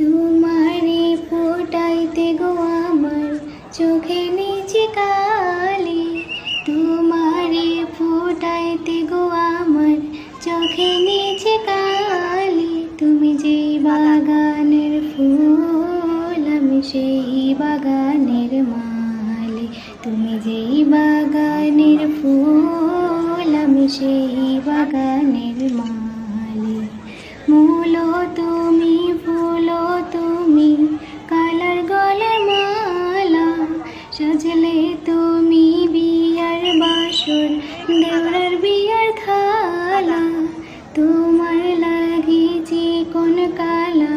তোমারে ফোটাইতে গো আমার চোখে নিচে কালি, তোমারে ফোটাইতে গো আমার চোখে নিচে কালি। তুমি যেই বাগানের ফুল আমি সেই বাগানের মালি, তুমি যেই বাগানের ফুল আমি সেই বাগানের মালি। মূলো তুমি, ফুলো তুমি, কালার গলার মালা, সাজলে তুমি বিয়ার বাসর, দেওরার বিয়ার থালা। তোমার লাগিছি কোন কালা,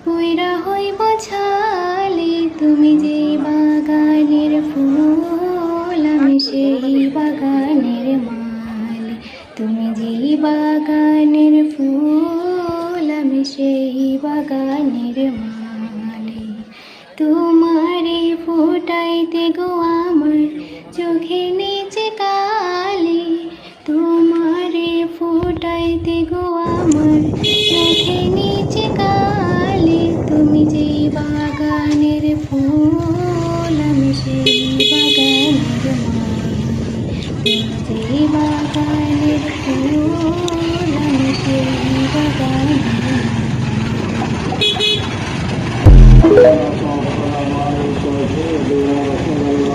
পইরা হইব ছালি। তুমি যে বাগানের ফুল আমি সেই বাগানের মালি, তুমি যে বাগানের ফুল আমি সেই বাগানের মালি। তোমারে ফোটাইতে গো আমার চোখে নিচে কালি, তোমারে ফোটাইতে গো আমার চোখে নিচে কালি। তুমি যে বাগানের ফুল